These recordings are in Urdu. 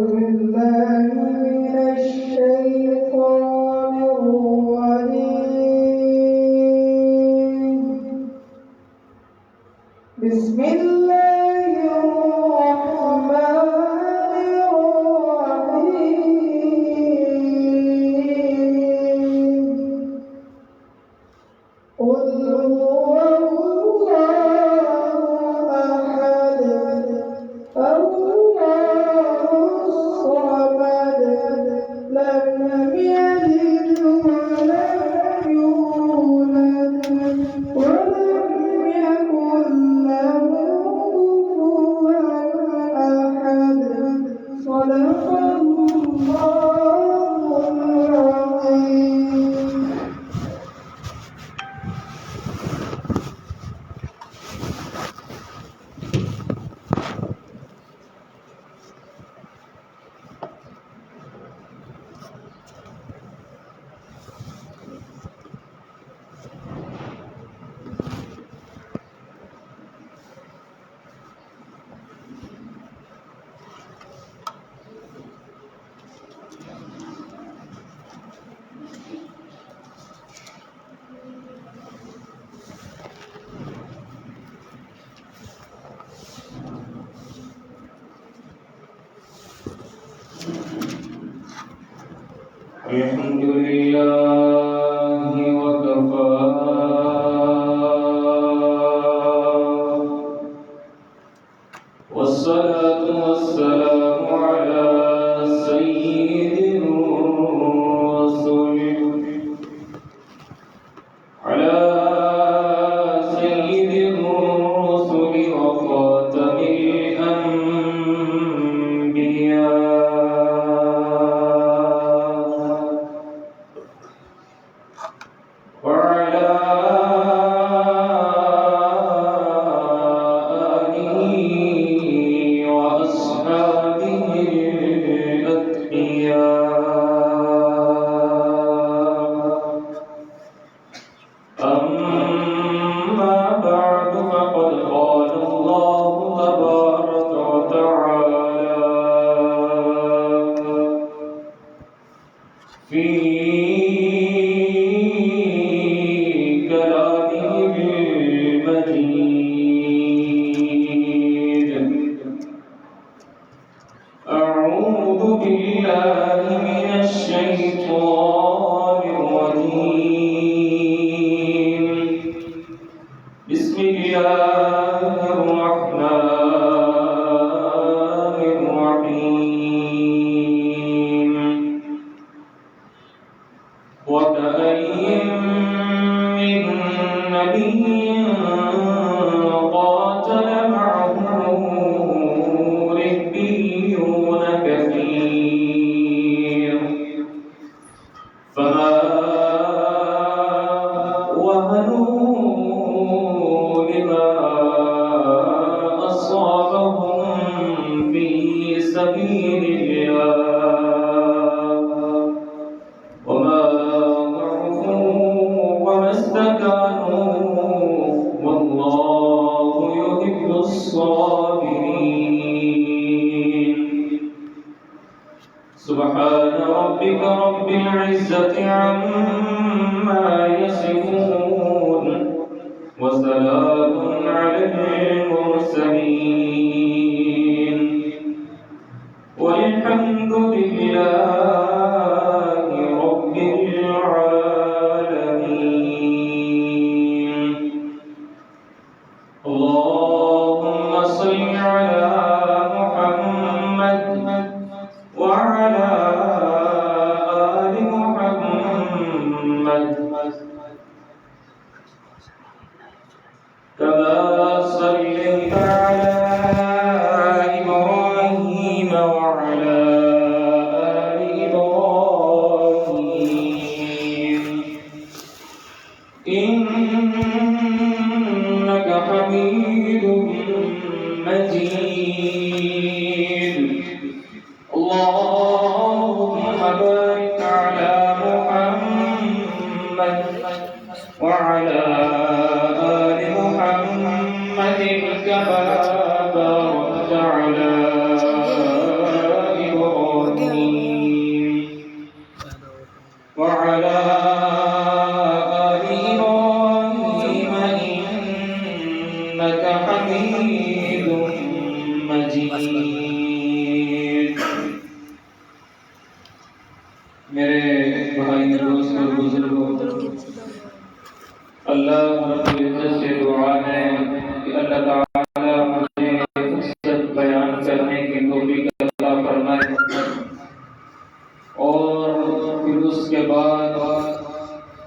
بالله من الشيطان الرجيم. بسم الله الرحمن الرحيم. قل هو الله أحد الله الصمد لم يلد ولم يولد ولم يكن له كفوا أحد. صدق الله العظيم. الحمد لله وكفى والصلاة والسلام على سيد الرسل وخاتم الأنبياء وعلى آله وأصحابه الأتقياء. أما بعد فقد قال الله تبارك وتعالى في كلامه المجيد: أعوذ بالله من الشيطان الرجيم. بسم الله الرحمن الرحيم. وكأين من نبي قاتل معه ربيون كثير فما وهنوا لما أصابهم في سبيل الله وما ضعفوا وما استكانوا والله يحب الصابرين. سبحان ربك رب العزة عما يصفون وسلام على المرسلين والحمد لله رب العالمين. اللهم صل على محمد وعلى آل محمد كما صليت على وعلى آل إبراهيم إنك حميد مجيد. میرے بھائی دوست اور بزرگوں، اللہ رب العزت سے دعا ہے کہ اللہ تعالی مجھے حقیقت بیان کرنے کی توفیق عطا فرمائے، اور پھر اس کے بعد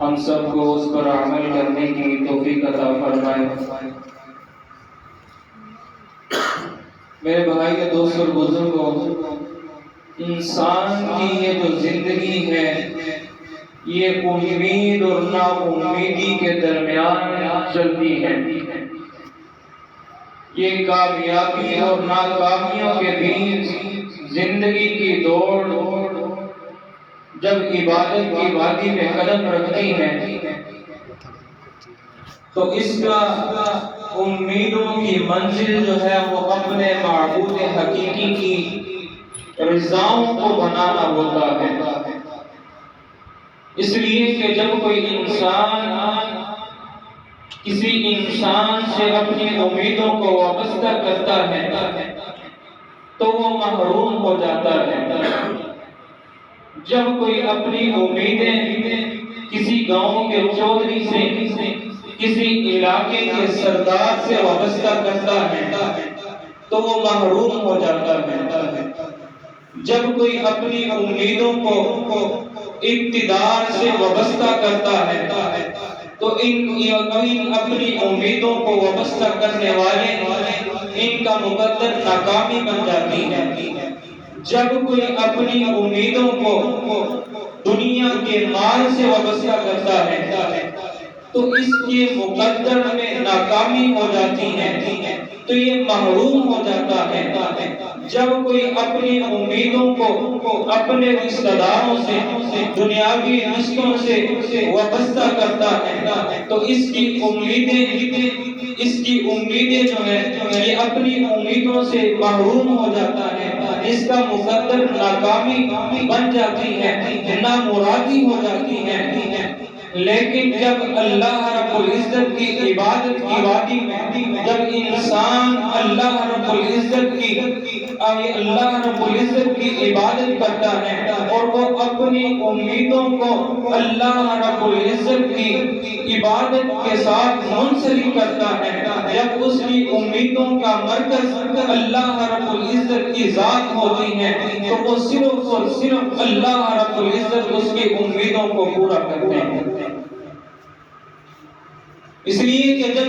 ہم سب کو اس پر عمل کرنے کی توفیق عطا فرمائے. میرے بھائی کے دوست اور بزرگوں، انسان کی یہ جو زندگی ہے یہ امید اور نا امیدی کے درمیان چلتی ہے. یہ کامیابی اور ناکامیوں کے بیچ زندگی کی دوڑ جب عبادت کی وادی میں قدم رکھتی ہے تو اس کا امیدوں کی منزل جو ہے وہ اپنے معبود حقیقی کی رضاؤں کو بنانا ہوتا ہے. اس لیے کہ جب کوئی انسان کسی انسان سے اپنی امیدوں کو وابستہ کرتا ہے تو وہ محروم ہو جاتا ہے. جب کوئی اپنی امیدیں کسی گاؤں کے چودھری سے، کسی علاقے کے سردار سے وابستہ کرتا ہے تو وہ محروم ہو جاتا ہے. جب کوئی اپنی امیدوں کو اقتدار سے وابستہ کرتا ہے تو ان اپنی امیدوں کو وابستہ کرنے والے ان کا مقدر ناکامی بن جاتی ہے. جب کوئی اپنی امیدوں کو دنیا کے مال سے وابستہ کرتا ہے تو اس کے مقدر میں ناکامی ہو جاتی ہے تو یہ محروم ہو جاتا ہے. جب کوئی اپنی امیدوں کو اپنے رشتہ داروں سے، دنیاوی رشتوں سے وابستہ کرتا ہے تو اس کی امیدیں جو ہے یہ اپنی امیدوں سے محروم ہو جاتا ہے. اس کا مقدر ناکامی بن جاتی ہے، نامرادی ہو جاتی ہے. لیکن جب اللہ رب العزت کی عبادت کی وادی میں جب انسان اللہ رب العزت کی عبادت کرتا ہے اور وہ اپنی امیدوں کو اللہ رب العزت کی عبادت کے ساتھ منسلک کرتا ہے، جب اس کی امیدوں کا مرکز اللہ رب العزت کی ذات ہوتی ہے تو وہ صرف اور صرف اللہ رب العزت اس کی امیدوں کو پورا کرتے ہیں. اس لیے کہ جب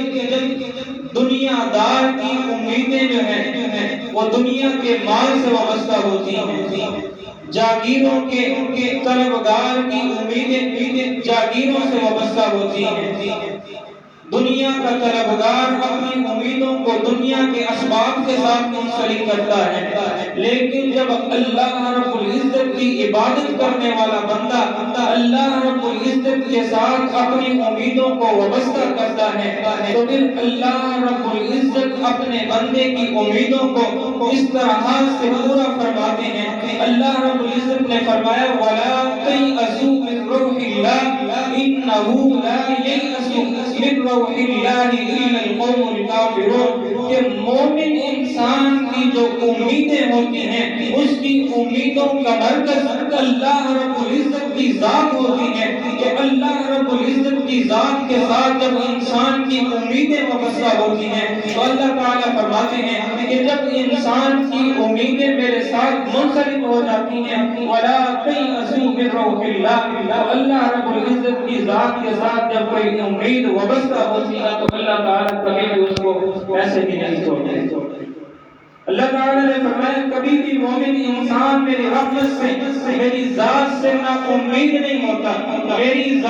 دنیا دار کی امیدیں جو ہیں وہ دنیا کے مال سے وابستہ ہوتی ہیں، جاگیروں کے طلبگار کی امیدیں جاگیروں سے وابستہ ہوتی ہیں. دنیا کا طلبگار اپنی امیدوں کو دنیا کے اسباب کے ساتھ منسلک کرتا ہے، لیکن جب اللہ رب العزت کی عبادت کرنے والا بندہ اللہ رب العزت کے ساتھ اپنی امیدوں کو وابستہ کرتا ہے تو پھر اللہ رب العزت اپنے بندے کی امیدوں کو اس طرح سے پورا فرماتے ہیں. اللہ رب العزت نے فرمایا وَلَا تَيْأَسُوا مِن رَوْحِ اللَّهِ إِنَّهُ لَا يَيْأَسُ مِن رَوْحِ اللَّهِ إِلَّا الْقَوْمُ الْكَافِرُونَ کہ مومن انسان کی جو امیدیں ہوتی ہیں اس کی امیدوں کا مرکز اللہ رب العزت کی ذات ہوتی ہے. کہ اللہ رب العزت کی ذات کے ساتھ جب انسان کی امیدیں وابستہ ہوتی ہیں تو اللہ تعالیٰ فرماتے ہیں کہ جب انسان کی امیدیں میرے ساتھ منسلک ہو جاتی ہیں وَلَا تَيْأَسُوا مِن رَوْحِ اللَّهِ تو اللہ رب العزت کی ذات کے ساتھ جب کوئی امید وابستہ ہوتی ہے تو اللہ تعالیٰ کبھی بھی اس کو ایسے ہی نہیں چھوڑتے. اللہ تعالیٰ نے فرمایا کبھی بھی مومن انسان میری رحمت سے، میری ذات سے نا امید نہیں ہوتا. میری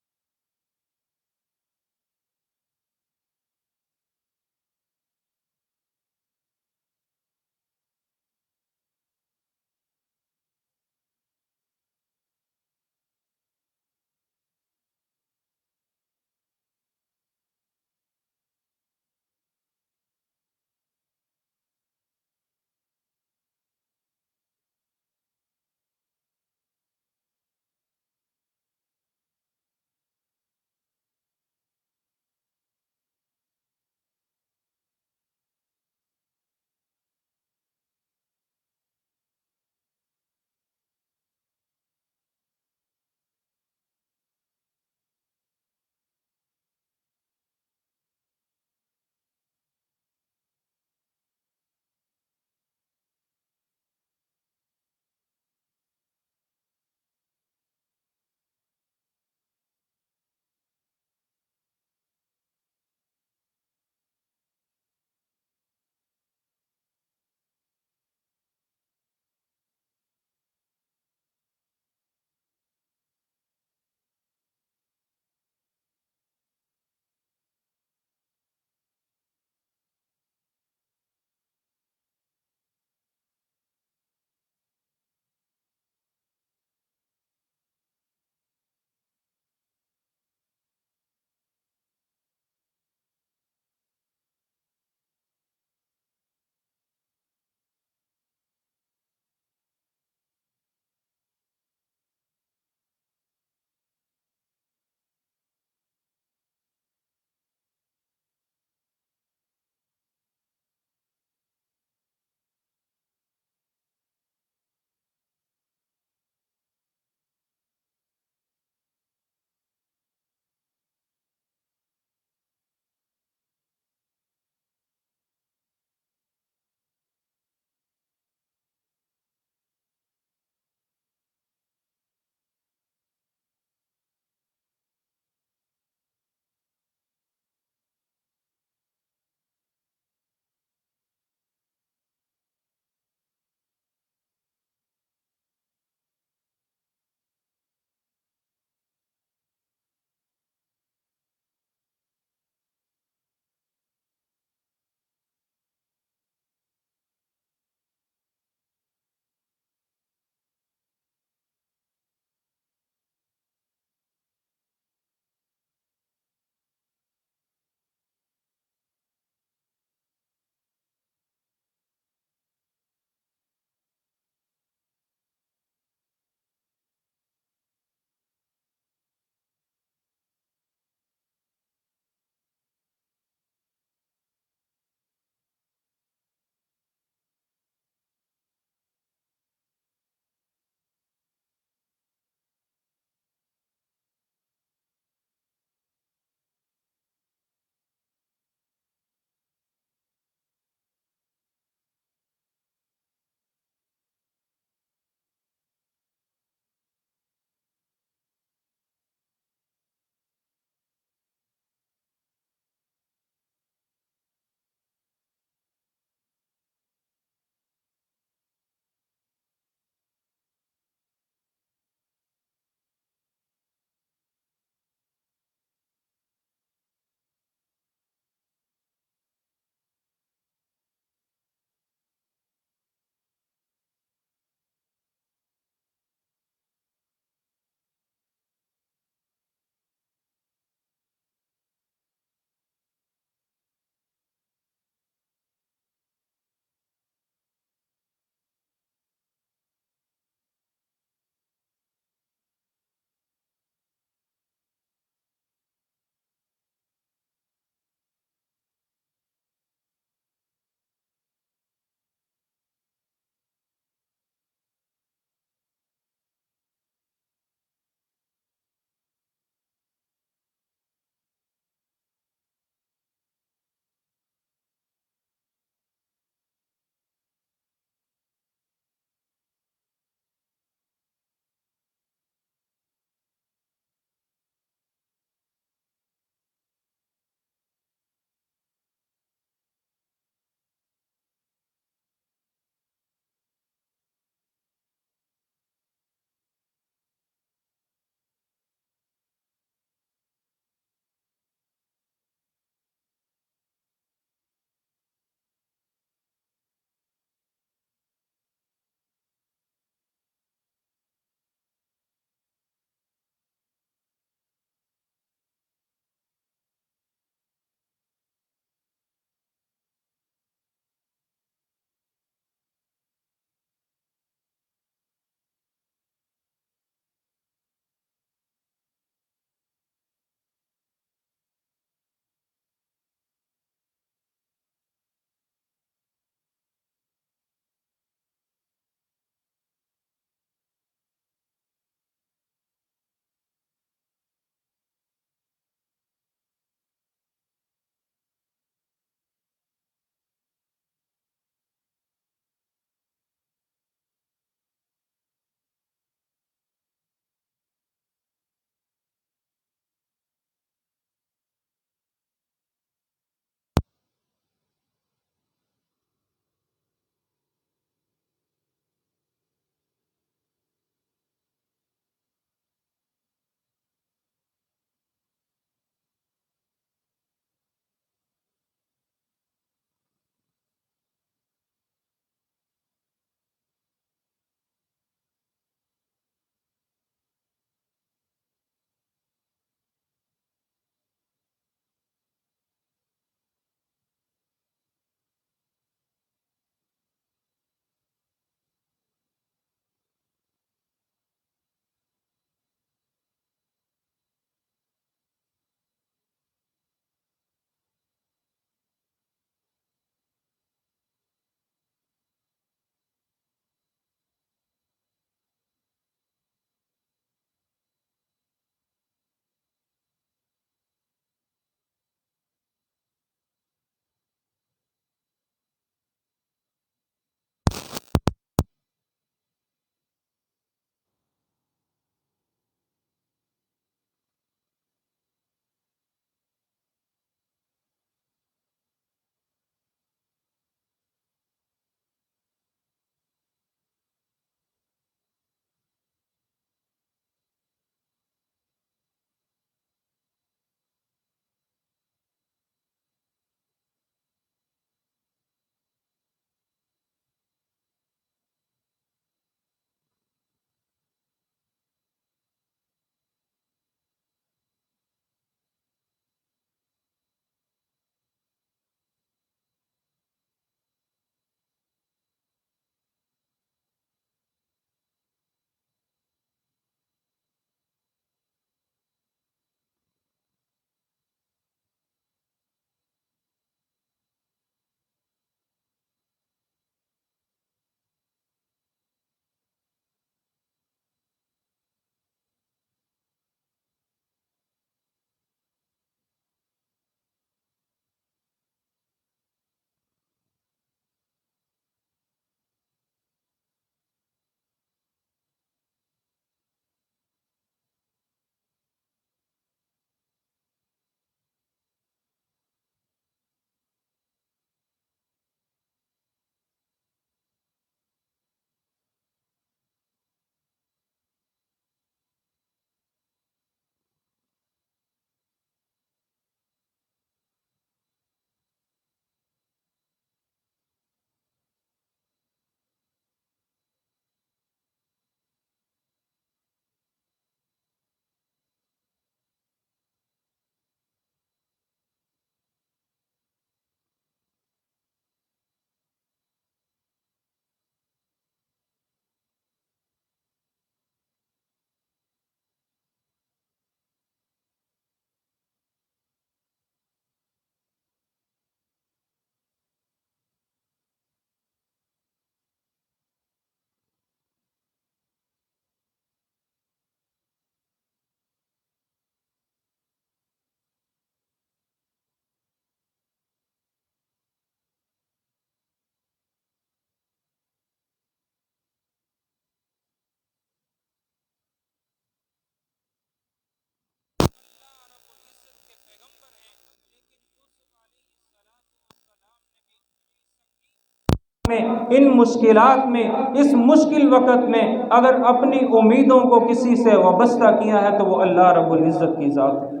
میں، ان مشکلات میں، اس مشکل وقت میں اگر اپنی امیدوں کو کسی سے وابستہ کیا ہے تو وہ اللہ رب العزت کی ذات ہے۔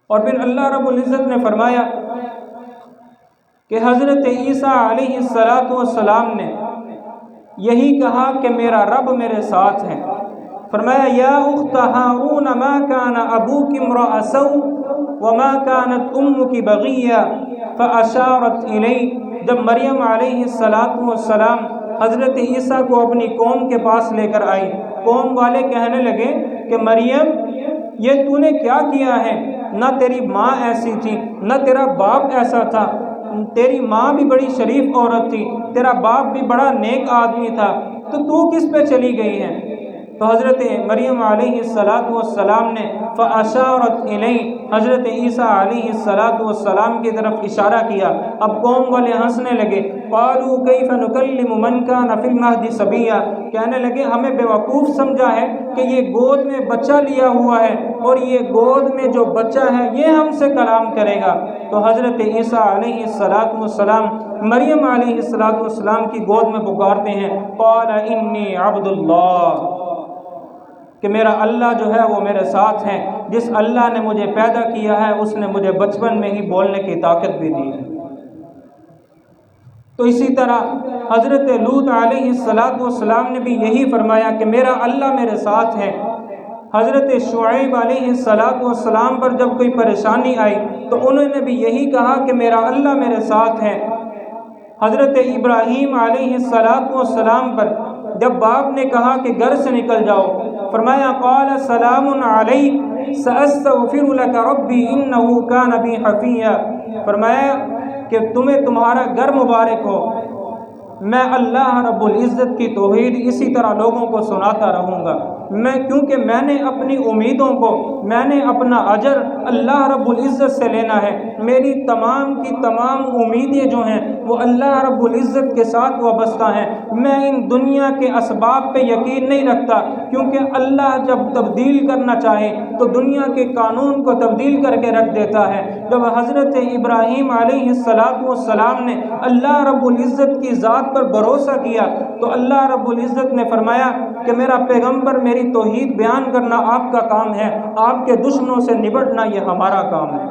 اور پھر اللہ رب العزت نے فرمایا کہ حضرت عیسیٰ علیہ السلام نے یہی کہا کہ میرا رب میرے ساتھ ہے۔ فرمایا یا اخت ہارون ما کان ابوک امرأ سوء وما كانت امک بغیہ فاشارت الیہ۔ جب مریم علیہ السلام حضرت عیسیٰ کو اپنی قوم کے پاس لے کر آئی، قوم والے کہنے لگے کہ مریم یہ تو نے کیا کیا ہے؟ نہ تیری ماں ایسی تھی، نہ تیرا باپ ایسا تھا، تیری ماں بھی بڑی شریف عورت تھی، تیرا باپ بھی بڑا نیک آدمی تھا، تو کس پہ چلی گئی ہے؟ تو حضرت مریم علیہ السلام نے فاشارت الیہ، حضرت عیسیٰ علیہ السلام کی طرف اشارہ کیا۔ اب قوم والے ہنسنے لگے، قالوا کیف نکلم من کان فی المہد صبیا، کہنے لگے ہمیں بیوقوف سمجھا ہے کہ یہ گود میں بچہ لیا ہوا ہے اور یہ گود میں جو بچہ ہے یہ ہم سے کلام کرے گا۔ تو حضرت عیسیٰ علیہ السلام مریم علیہ السلام کی گود میں پکارتے ہیں، قال انی عبد اللہ، کہ میرا اللہ جو ہے وہ میرے ساتھ ہے، جس اللہ نے مجھے پیدا کیا ہے اس نے مجھے بچپن میں ہی بولنے کی طاقت بھی دی ہے۔ تو اسی طرح حضرت لوط علیہ السلام نے بھی یہی فرمایا کہ میرا اللہ میرے ساتھ ہے۔ حضرت شعیب علیہ السلام پر جب کوئی پریشانی آئی تو انہوں نے بھی یہی کہا کہ میرا اللہ میرے ساتھ ہے۔ حضرت ابراہیم علیہ السلام پر جب باپ نے کہا کہ گھر سے نکل جاؤ، فرمایا قال سلام علیک ساستغفر لک ربی انہ کان بی حفیہ، فرمایا کہ تمہیں تمہارا گھر مبارک ہو، میں اللہ رب العزت کی توحید اسی طرح لوگوں کو سناتا رہوں گا، کیونکہ میں نے اپنی امیدوں کو، میں نے اپنا اجر اللہ رب العزت سے لینا ہے۔ میری تمام کی تمام امیدیں جو ہیں وہ اللہ رب العزت کے ساتھ وابستہ ہیں۔ میں ان دنیا کے اسباب پہ یقین نہیں رکھتا، کیونکہ اللہ جب تبدیل کرنا چاہے تو دنیا کے قانون کو تبدیل کر کے رکھ دیتا ہے۔ جب حضرت ابراہیم علیہ السلام نے اللہ رب العزت کی ذات پر بھروسہ کیا تو اللہ رب العزت نے فرمایا کہ میرا پیغمبر میری توحید بیان کرنا آپ کا کام ہے، آپ کے دشمنوں سے نبٹنا یہ ہمارا کام ہے۔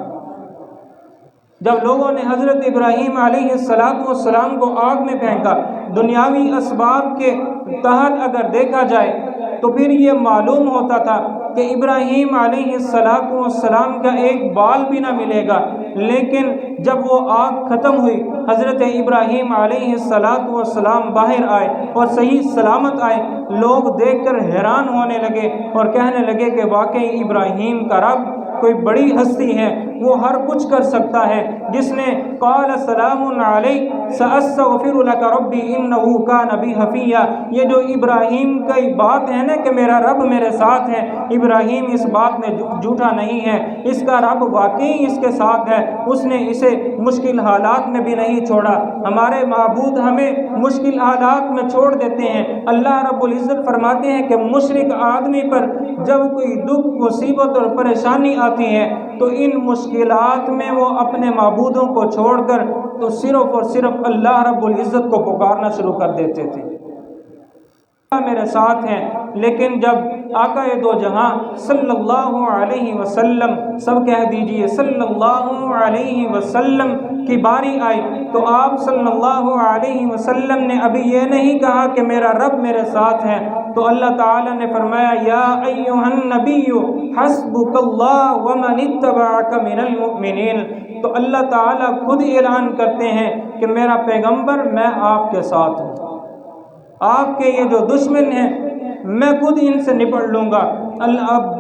جب لوگوں نے حضرت ابراہیم علیہ السلام کو آگ میں پھینکا، دنیاوی اسباب کے تحت اگر دیکھا جائے تو پھر یہ معلوم ہوتا تھا کہ ابراہیم علیہ السلام کا ایک بال بھی نہ ملے گا، لیکن جب وہ آگ ختم ہوئی، حضرت ابراہیم علیہ السلام باہر آئے اور صحیح سلامت آئے، لوگ دیکھ کر حیران ہونے لگے اور کہنے لگے کہ واقعی ابراہیم کا رب کوئی بڑی ہستی ہے، وہ ہر کچھ کر سکتا ہے، جس نے قال سلام علیک ساستغفر لک ربی انہ کان بی حفیہ۔ یہ جو ابراہیم کی بات ہے نا کہ میرا رب میرے ساتھ ہے، ابراہیم اس بات میں جھوٹا نہیں ہے، اس کا رب واقعی اس کے ساتھ ہے، اس نے اسے مشکل حالات میں بھی نہیں چھوڑا۔ ہمارے معبود ہمیں مشکل حالات میں چھوڑ دیتے ہیں۔ اللہ رب العزت فرماتے ہیں کہ مشرک آدمی پر جب کوئی دکھ، مصیبت اور پریشانی آتی ہے تو ان مشکلات میں وہ اپنے معبودوں کو چھوڑ کر تو صرف اور صرف اللہ رب العزت کو پکارنا شروع کر دیتے تھے، میرے ساتھ ہیں۔ لیکن جب آقا دو جہاں صلی اللہ علیہ وسلم، سب کہہ دیجئے صلی اللہ علیہ وسلم کی باری آئی تو آپ صلی اللہ علیہ وسلم نے ابھی یہ نہیں کہا کہ میرا رب میرے ساتھ ہے، تو اللہ تعالی نے فرمایا یا ایھا النبی حسبک اللہ ومن اتبعک من المؤمنین۔ تو اللہ تعالی خود اعلان کرتے ہیں کہ میرا پیغمبر میں آپ کے ساتھ ہوں، آپ کے یہ جو دشمن ہیں میں خود ان سے نپٹ لوں گا۔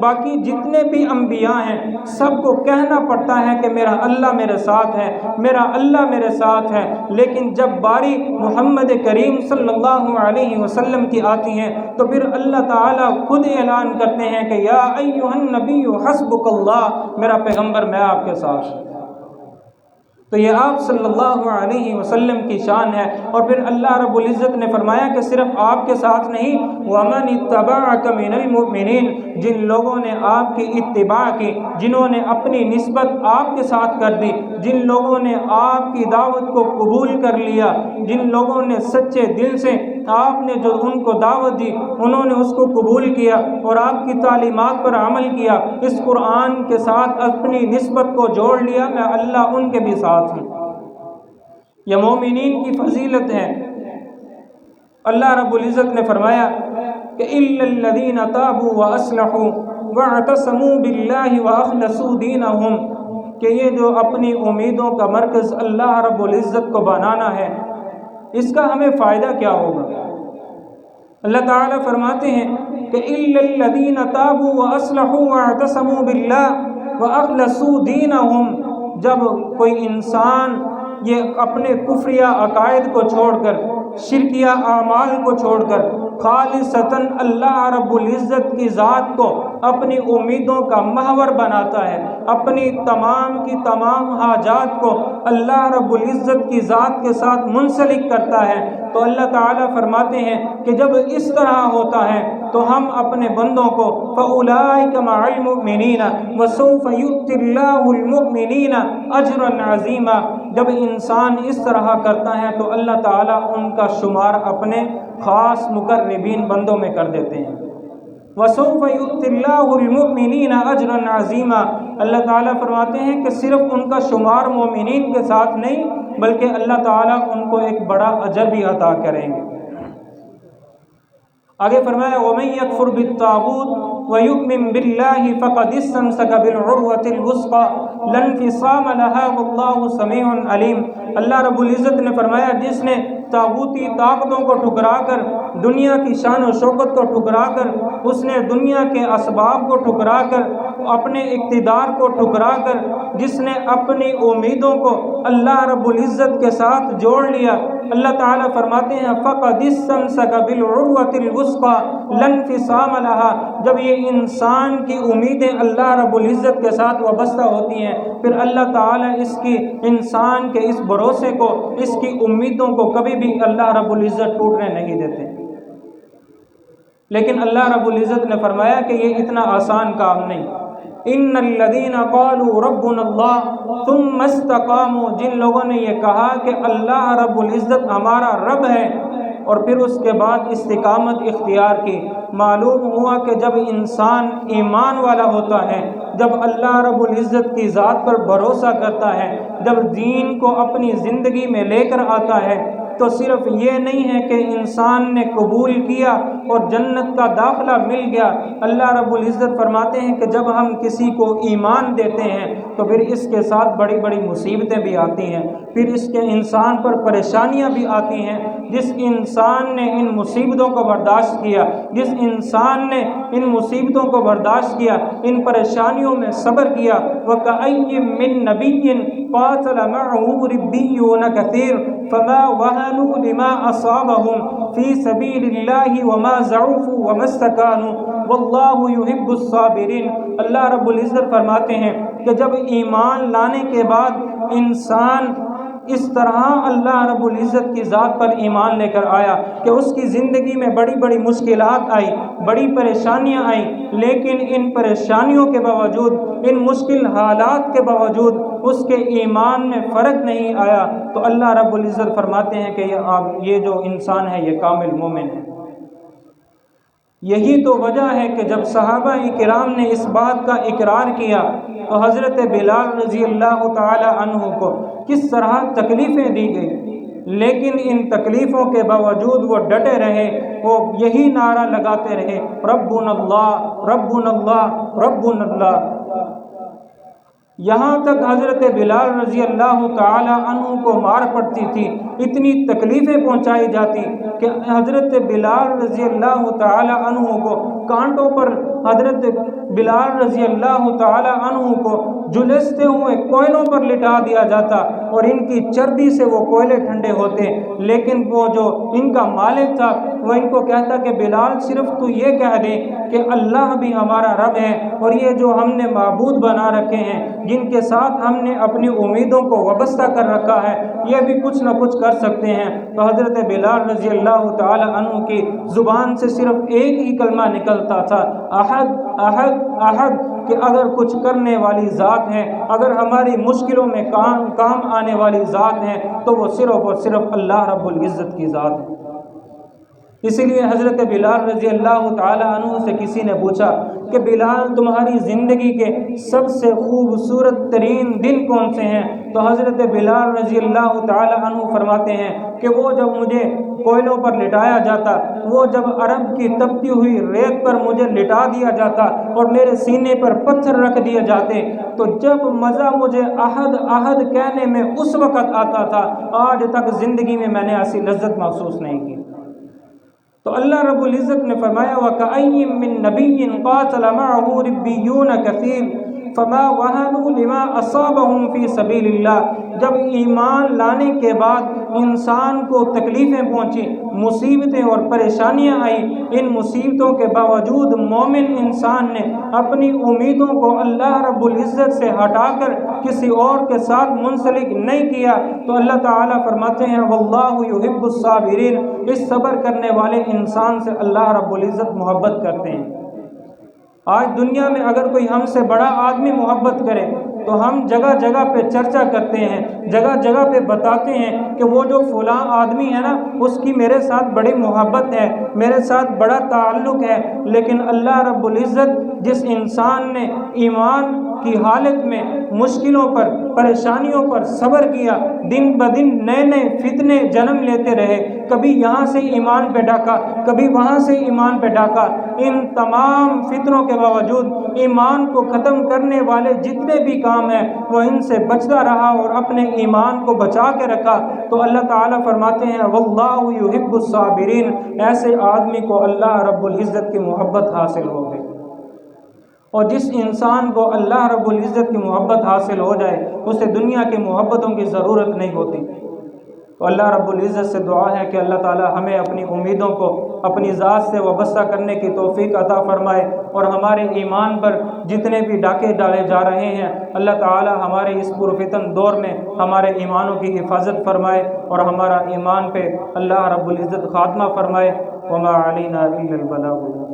باقی جتنے بھی انبیاء ہیں سب کو کہنا پڑتا ہے کہ میرا اللہ میرے ساتھ ہے، میرا اللہ میرے ساتھ ہے، لیکن جب باری محمد کریم صلی اللہ علیہ وسلم کی آتی ہے تو پھر اللہ تعالیٰ خود اعلان کرتے ہیں کہ یا ایھا النبی حسبک اللہ، میرا پیغمبر میں آپ کے ساتھ ہوں۔ تو یہ آپ صلی اللہ علیہ وسلم کی شان ہے۔ اور پھر اللہ رب العزت نے فرمایا کہ صرف آپ کے ساتھ نہیں، وَمَنِ اتَّبَعَكَ مِنَ الْمُؤْمِنِينَ، جن لوگوں نے آپ کی اتباع کی، جنہوں نے اپنی نسبت آپ کے ساتھ کر دی، جن لوگوں نے آپ کی دعوت کو قبول کر لیا، جن لوگوں نے سچے دل سے آپ نے جو ان کو دعوت دی انہوں نے اس کو قبول کیا اور آپ کی تعلیمات پر عمل کیا، اس قرآن کے ساتھ اپنی نسبت کو جوڑ لیا، میں اللہ ان کے بھی ساتھ ہوں۔ یہ مومنین کی فضیلت ہے۔ اللہ رب العزت نے فرمایا کہ إِلَّا الَّذِينَ تَابُوا وَأَصْلَحُوا وَاعْتَصَمُوا بِاللَّهِ وَأَخْلَصُوا دِينَهُمْ، کہ یہ جو اپنی امیدوں کا مرکز اللہ رب العزت کو بنانا ہے، اس کا ہمیں فائدہ کیا ہوگا؟ اللہ تعالیٰ فرماتے ہیں کہ إِلَّا الَّذِينَ تَابُوا وَأَصْلَحُوا وَاعْتَصَمُوا بِاللَّهِ وَأَخْلَصُوا دِينَهُمْ، جب کوئی انسان یہ اپنے کفریہ عقائد کو چھوڑ کر، شرکیہ اعمال کو چھوڑ کر خالصتاً اللہ رب العزت کی ذات کو اپنی امیدوں کا محور بناتا ہے، اپنی تمام کی تمام حاجات کو اللہ رب العزت کی ذات کے ساتھ منسلک کرتا ہے، تو اللہ تعالیٰ فرماتے ہیں کہ جب اس طرح ہوتا ہے تو ہم اپنے بندوں کو فَأُولَٰئِكَ مَعَ الْمُؤْمِنِينَ وَسَوْفَ يُؤْتِ اللَّهُ الْمُؤْمِنِينَ أَجْرًا عَظِيمًا، جب انسان اس طرح کرتا ہے تو اللہ تعالیٰ ان کا شمار اپنے خاص مقربین بندوں میں کر دیتے ہیں۔ وَسَوْفَ يُؤْتِ اللَّهُ الْمُؤْمِنِينَ أَجْرًا عَظِيمًا، اللہ تعالیٰ فرماتے ہیں کہ صرف ان کا شمار مومنین کے ساتھ نہیں بلکہ اللہ تعالیٰ ان کو ایک بڑا اجر بھی عطا کریں گے۔ آگے فرمایا وَمَن يَكْفُرْ بِالطَّاغُوتِ وَيُؤْمِن بِاللَّهِ فَقَدِ اسْتَمْسَكَ بِالْعُرْوَةِ الْوُثْقَىٰ لَا انفصام لَهَا وَاللَّهُ سَمِيعٌ عَلِيمٌ، اللہ رب العزت نے فرمایا جس نے طاغوتی طاقتوں کو ٹھکرا کر، دنیا کی شان و شوکت کو ٹھکرا کر، اس نے دنیا کے اسباب کو ٹھکرا کر، اپنے اقتدار کو ٹھکرا کر، جس نے اپنی امیدوں کو اللہ رب العزت کے ساتھ جوڑ لیا، اللہ تعالیٰ فرماتے ہیں فَقَدِ اسْتَمْسَكَ بِالْعُرْوَةِ الْوُثْقَىٰ لَا انفصام لَهَا، جب یہ انسان کی امیدیں اللہ رب العزت کے ساتھ وابستہ ہوتی ہیں پھر اللہ تعالیٰ اس کی انسان کے اس بھروسے کو، اس کی امیدوں کو کبھی بھی اللہ رب العزت ٹوٹنے نہیں دیتے۔ لیکن اللہ رب العزت نے فرمایا کہ یہ اتنا آسان کام نہیں۔ ان الذین قالوا ربنا اللہ ثم استقاموا، جن لوگوں نے یہ کہا کہ اللہ رب العزت ہمارا رب ہے اور پھر اس کے بعد استقامت اختیار کی، معلوم ہوا کہ جب انسان ایمان والا ہوتا ہے، جب اللہ رب العزت کی ذات پر بھروسہ کرتا ہے، جب دین کو اپنی زندگی میں لے کر آتا ہے، تو صرف یہ نہیں ہے کہ انسان نے قبول کیا اور جنت کا داخلہ مل گیا۔ اللہ رب العزت فرماتے ہیں کہ جب ہم کسی کو ایمان دیتے ہیں تو پھر اس کے ساتھ بڑی بڑی مصیبتیں بھی آتی ہیں، پھر اس کے انسان پر پریشانیاں بھی آتی ہیں۔ جس انسان نے ان مصیبتوں کو برداشت کیا، جس انسان نے ان مصیبتوں کو برداشت کیا، ان پریشانیوں میں صبر کیا، وَكَأَيٍّ مِّن نَّبِيٍّ قَاتَلَ مَعَهُ رِبِّيُّونَ كَثِيرٌ فَمَا وَهَنُوا لِمَا أَصَابَهُمْ فِي سَبِيلِ اللَّهِ وَمَا ضَعُفُوا وَمَا اسْتَكَانُوا وَاللَّهُ يُحِبُّ الصَّابِرِينَ، اللہ رب العزت فرماتے ہیں کہ جب ایمان لانے کے بعد انسان اس طرح اللہ رب العزت کی ذات پر ایمان لے کر آیا کہ اس کی زندگی میں بڑی بڑی مشکلات آئی، بڑی پریشانیاں آئیں، لیکن ان پریشانیوں کے باوجود، ان مشکل حالات کے باوجود اس کے ایمان میں فرق نہیں آیا، تو اللہ رب العزت فرماتے ہیں کہ یہ جو انسان ہے یہ کامل مومن ہے۔ یہی تو وجہ ہے کہ جب صحابہ کرام نے اس بات کا اقرار کیا تو حضرت بلال رضی اللہ تعالی عنہ کو کس طرح تکلیفیں دی گئی، لیکن ان تکلیفوں کے باوجود وہ ڈٹے رہے، وہ یہی نعرہ لگاتے رہے ربنا اللہ ربنا اللہ ربنا اللہ، یہاں تک حضرت بلال رضی اللہ تعالی عنہ کو مار پڑتی تھی، اتنی تکلیفیں پہنچائی جاتی کہ حضرت بلال رضی اللہ تعالی عنہ کو کانٹوں پر حضرت بلال رضی اللہ تعالی عنہ کو جلستے ہوئے کوئلوں پر لٹا دیا جاتا اور ان کی چربی سے وہ کوئلے ٹھنڈے ہوتے، لیکن وہ جو ان کا مالک تھا وہ ان کو کہتا کہ بلال صرف تو یہ کہہ دے کہ اللہ بھی ہمارا رب ہے، اور یہ جو ہم نے معبود بنا رکھے ہیں جن کے ساتھ ہم نے اپنی امیدوں کو وابستہ کر رکھا ہے یہ بھی کچھ نہ کچھ کر سکتے ہیں۔ تو حضرت بلال رضی اللہ تعالی عنہ کی زبان سے صرف ایک ہی کلمہ نکلتا تھا، احد احد احد، کہ اگر کچھ کرنے والی ذات ہے، اگر ہماری مشکلوں میں کام آنے والی ذات ہے تو وہ صرف اور صرف اللہ رب العزت کی ذات ہے۔ اسی لیے حضرت بلال رضی اللہ تعالی عنہ سے کسی نے پوچھا کہ بلال تمہاری زندگی کے سب سے خوبصورت ترین دن کون سے ہیں؟ تو حضرت بلال رضی اللہ تعالی عنہ فرماتے ہیں کہ وہ جب مجھے کوئلوں پر لٹایا جاتا، وہ جب عرب کی تپتی ہوئی ریت پر مجھے لٹا دیا جاتا اور میرے سینے پر پتھر رکھ دیے جاتے، تو جب مزہ مجھے احد احد کہنے میں اس وقت آتا تھا، آج تک زندگی میں نے ایسی لذت محسوس نہیں کی۔ تو اللہ رب العزت نے فرمایا وَكَأَيٍّ مِّن نَبِيٍّ قَاتَلَ مَعَهُ رِبِّيُّونَ كَثِيرٌ فَمَا وَهَنُوا لِمَا أَصَابَهُمْ فِي سَبِيلِ اللَّهِ۔ جب ایمان لانے کے بعد انسان کو تکلیفیں پہنچی، مصیبتیں اور پریشانیاں آئیں، ان مصیبتوں کے باوجود مومن انسان نے اپنی امیدوں کو اللہ رب العزت سے ہٹا کر کسی اور کے ساتھ منسلک نہیں کیا، تو اللہ تعالیٰ فرماتے ہیں وَاللَّهُ يُحِبُّ الصَّابِرِينَ، اس صبر کرنے والے انسان سے اللہ رب العزت محبت کرتے ہیں۔ آج دنیا میں اگر کوئی ہم سے بڑا آدمی محبت کرے تو ہم جگہ جگہ پہ چرچا کرتے ہیں، جگہ جگہ پہ بتاتے ہیں کہ وہ جو فلاں آدمی ہے نا اس کی میرے ساتھ بڑی محبت ہے، میرے ساتھ بڑا تعلق ہے، لیکن اللہ رب العزت جس انسان نے ایمان کی حالت میں مشکلوں پر، پریشانیوں پر صبر کیا، دن بدن نئے نئے فتنے جنم لیتے رہے، کبھی یہاں سے ایمان پہ ڈاکا، کبھی وہاں سے ایمان پہ ڈاکا، ان تمام فتنوں کے باوجود ایمان کو ختم کرنے والے جتنے بھی کام ہیں وہ ان سے بچتا رہا اور اپنے ایمان کو بچا کے رکھا، تو اللہ تعالیٰ فرماتے ہیں واللہ یحب الصابرین، ایسے آدمی کو اللہ رب العزت کی محبت حاصل ہو گئی۔ اور جس انسان کو اللہ رب العزت کی محبت حاصل ہو جائے اسے دنیا کی محبتوں کی ضرورت نہیں ہوتی۔ تو اللہ رب العزت سے دعا ہے کہ اللہ تعالی ہمیں اپنی امیدوں کو اپنی ذات سے وابستہ کرنے کی توفیق عطا فرمائے، اور ہمارے ایمان پر جتنے بھی ڈاکے ڈالے جا رہے ہیں اللہ تعالی ہمارے اس پرفتن دور میں ہمارے ایمانوں کی حفاظت فرمائے اور ہمارا ایمان پہ اللہ رب العزت خاتمہ فرمائے۔ وما علینا الا البلاغ۔